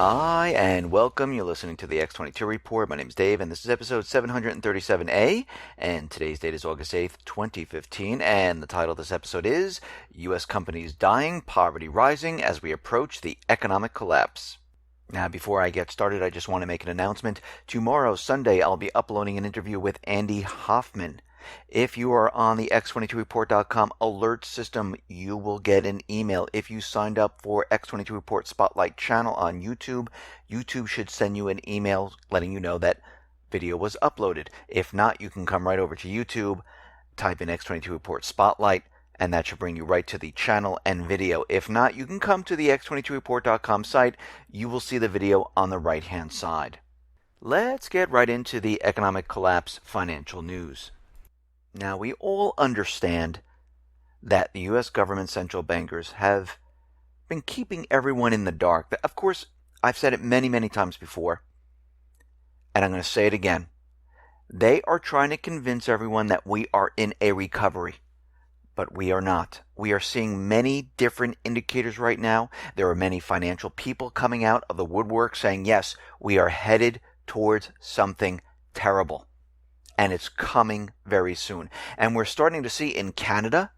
Hi, and welcome. You're listening to the X22 Report. My name is Dave, and this is episode 737A, and today's date is August 8th, 2015, and the title of this episode is U.S. Companies Dying, Poverty Rising as We Approach the Economic Collapse. Now, before I get started, I just want to make an announcement. Tomorrow, Sunday, I'll be uploading an interview with Andy Hoffman. If you are on the X22Report.com alert system, you will get an email. If you signed up for X22 Report Spotlight channel on YouTube, YouTube should send you an email letting you know that video was uploaded. If not, you can come right over to YouTube, type in X22 Report Spotlight, and that should bring you right to the channel and video. If not, you can come to the X22Report.com site. You will see the video on the right-hand side. Let's get right into the economic collapse financial news. Now, we all understand that the U.S. government central bankers have been keeping everyone in the dark. Of course, I've said it many, many times before, and I'm going to say it again. They are trying to convince everyone that we are in a recovery, but we are not. We are seeing many different indicators right now. There are many financial people coming out of the woodwork saying, yes, we are headed towards something terrible. And it's coming very soon. And we're starting to see in Canada,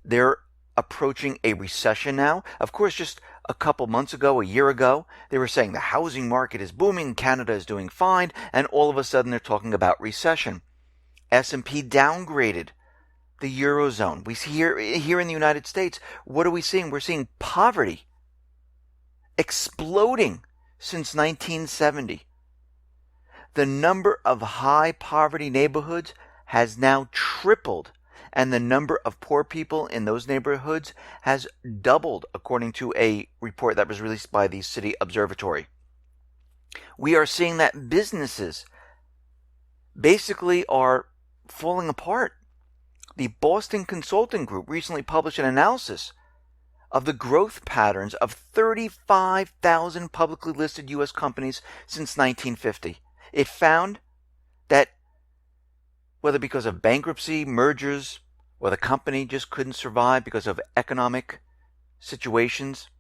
they're approaching a recession now. Of course, just a couple months ago, a year ago, they were saying the housing market is booming, Canada is doing fine, and all of a sudden they're talking about recession. S&P downgraded the Eurozone. We see here in the United States, what are we seeing? We're seeing poverty exploding since 1970. The number of high poverty neighborhoods has now tripled, and the number of poor people in those neighborhoods has doubled, according to a report that was released by the City Observatory. We are seeing that businesses basically are falling apart. The Boston Consulting Group recently published an analysis of the growth patterns of 35,000 publicly listed U.S. companies since 1950. It found that whether because of bankruptcy, mergers, or the company just couldn't survive because of economic situations,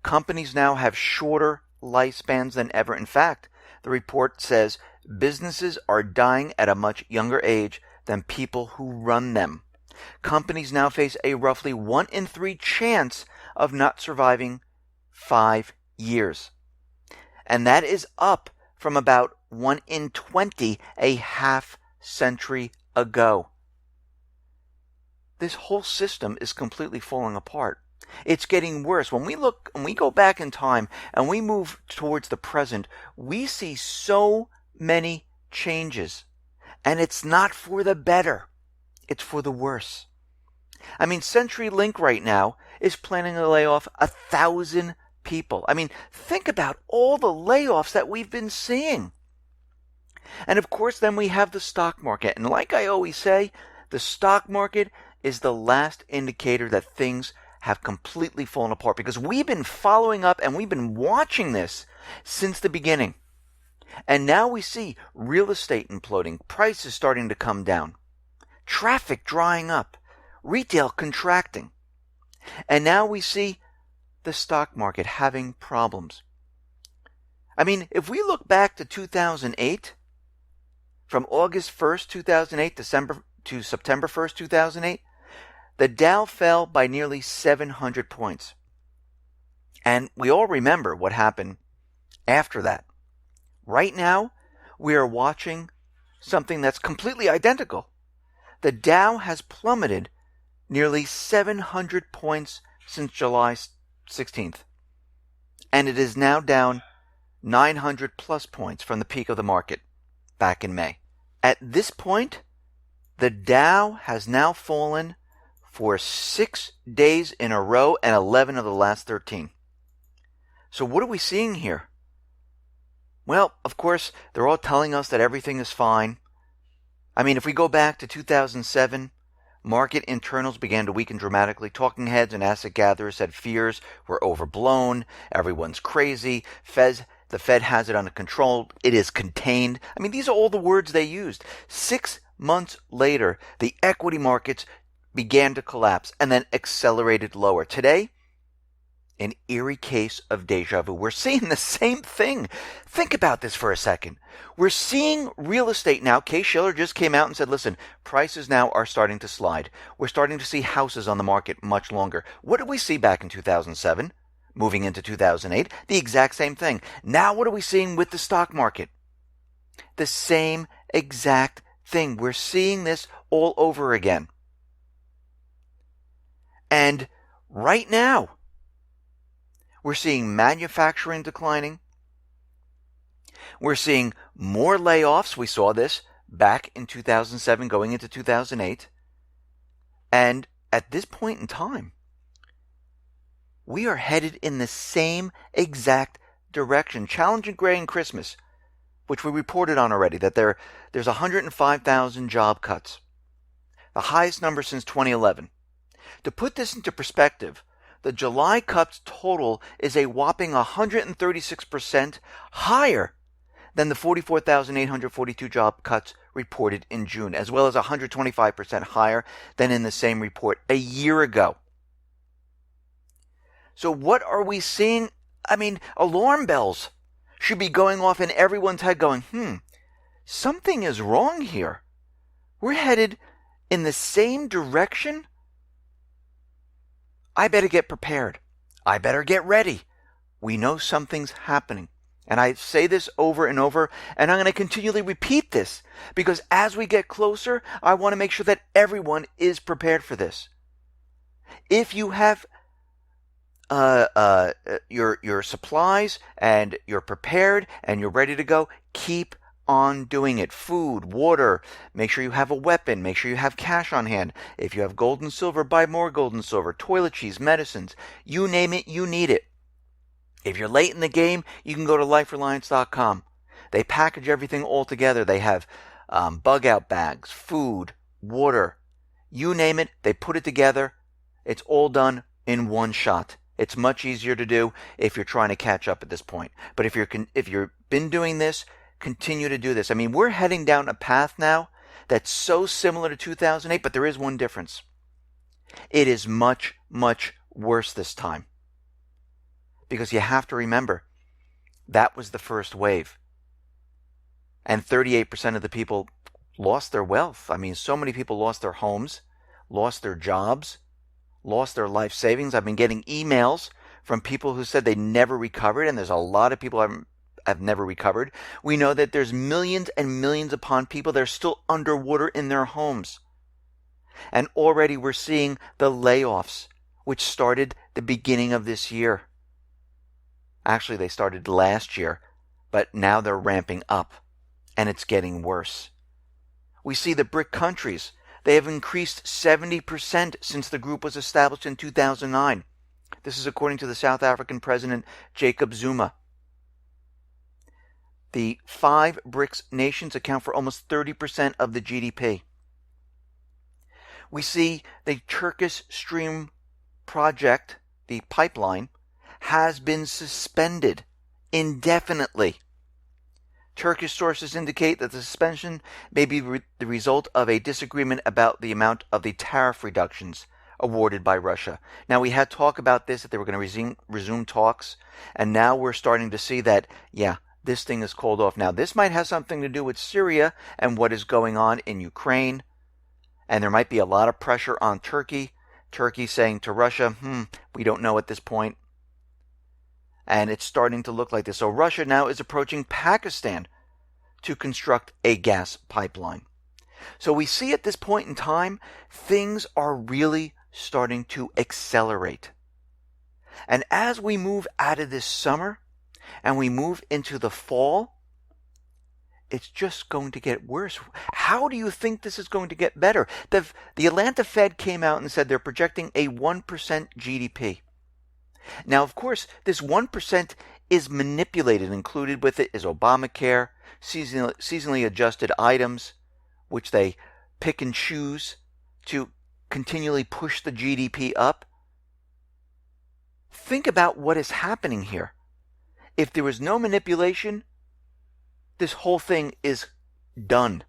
companies now have shorter lifespans than ever. In fact, the report says businesses are dying at a much younger age than people who run them. Companies now face a roughly 1 in 3 chance of not surviving 5 years. And that is up from about 1 in 20 a half century ago. This whole system is completely falling apart. It's getting worse. When we go back in time and we move towards the present, we see so many changes. And it's not for the better. It's for the worse. I mean, CenturyLink right now is planning to lay off 1,000 people. I mean, think about all the layoffs that we've been seeing. And of course, then we have the stock market. And like I always say, the stock market is the last indicator that things have completely fallen apart, because we've been following up and we've been watching this since the beginning. And now we see real estate imploding, prices starting to come down, traffic drying up, retail contracting. And now we see the stock market having problems. I mean, if we look back to 2008, from August 1st, 2008 to September 1st, 2008, the Dow fell by nearly 700 points. And we all remember what happened after that. Right now, we are watching something that's completely identical. The Dow has plummeted nearly 700 points since July 16th. And it is now down 900 plus points from the peak of the market back in May. At this point, the Dow has now fallen for 6 days in a row and 11 of the last 13. So what are we seeing here? Well, of course, they're all telling us that everything is fine. I mean, if we go back to 2007, market internals began to weaken dramatically. Talking heads and asset gatherers said fears were overblown. Everyone's crazy. The Fed has it under control. It is contained. I mean, these are all the words they used. 6 months later, the equity markets began to collapse and then accelerated lower. Today, an eerie case of deja vu. We're seeing the same thing. Think about this for a second. We're seeing real estate now. Case Shiller just came out and said, listen, prices now are starting to slide. We're starting to see houses on the market much longer. What did we see back in 2007? Moving into 2008? The exact same thing. Now what are we seeing with the stock market? The same exact thing. We're seeing this all over again. And right now, we're seeing manufacturing declining. We're seeing more layoffs. We saw this back in 2007 going into 2008. And at this point in time, we are headed in the same exact direction. Challenging Gray and Christmas, which we reported on already, that there's 105,000 job cuts, the highest number since 2011. To put this into perspective, the July cuts total is a whopping 136% higher than the 44,842 job cuts reported in June, as well as 125% higher than in the same report a year ago. So what are we seeing? I mean, alarm bells should be going off in everyone's head going, something is wrong here. We're headed in the same direction. I better get prepared. I better get ready. We know something's happening. And I say this over and over, and I'm going to continually repeat this because as we get closer, I want to make sure that everyone is prepared for this. If you have your supplies and you're prepared and you're ready to go, keep on doing it. Food, water, make sure you have a weapon, make sure you have cash on hand. If you have gold and silver, buy more gold and silver, toiletries, medicines, you name it, you need it. If you're late in the game, you can go to lifereliance.com. They package everything all together. They have bug out bags, food, water, you name it, they put it together. It's all done in one shot. It's much easier to do if you're trying to catch up at this point. But if you've been doing this, continue to do this. I mean, we're heading down a path now that's so similar to 2008, but there is one difference. It is much, much worse this time. Because you have to remember, that was the first wave. And 38% of the people lost their wealth. I mean, so many people lost their homes, lost their jobs, lost their life savings. I've been getting emails from people who said they never recovered, and there's a lot of people have never recovered. We know that there's millions and millions upon people that are still underwater in their homes. And already we're seeing the layoffs, which started the beginning of this year. Actually, they started last year, but now they're ramping up, and it's getting worse. We see the BRIC countries. They have increased 70% since the group was established in 2009. This is according to the South African President Jacob Zuma. The 5 BRICS nations account for almost 30% of the GDP. We see the Turkish Stream project, the pipeline, has been suspended indefinitely. Turkish sources indicate that the suspension may be the result of a disagreement about the amount of the tariff reductions awarded by Russia. Now, we had talk about this, that they were going to resume talks, and now we're starting to see that, this thing is called off. Now, this might have something to do with Syria and what is going on in Ukraine, and there might be a lot of pressure on Turkey. Turkey saying to Russia, we don't know at this point. And it's starting to look like this. So Russia now is approaching Pakistan to construct a gas pipeline. So we see at this point in time, things are really starting to accelerate. And as we move out of this summer and we move into the fall, it's just going to get worse. How do you think this is going to get better? The Atlanta Fed came out and said they're projecting a 1% GDP. Now, of course, this 1% is manipulated. Included with it is Obamacare, seasonally adjusted items, which they pick and choose to continually push the GDP up. Think about what is happening here. If there was no manipulation, this whole thing is done.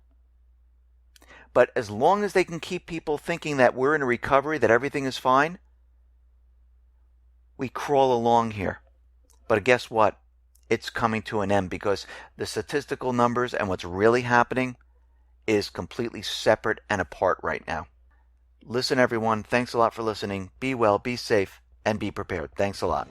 But as long as they can keep people thinking that we're in a recovery, that everything is fine, we crawl along here. But guess what? It's coming to an end because the statistical numbers and what's really happening is completely separate and apart right now. Listen, everyone. Thanks a lot for listening. Be well, be safe, and be prepared. Thanks a lot.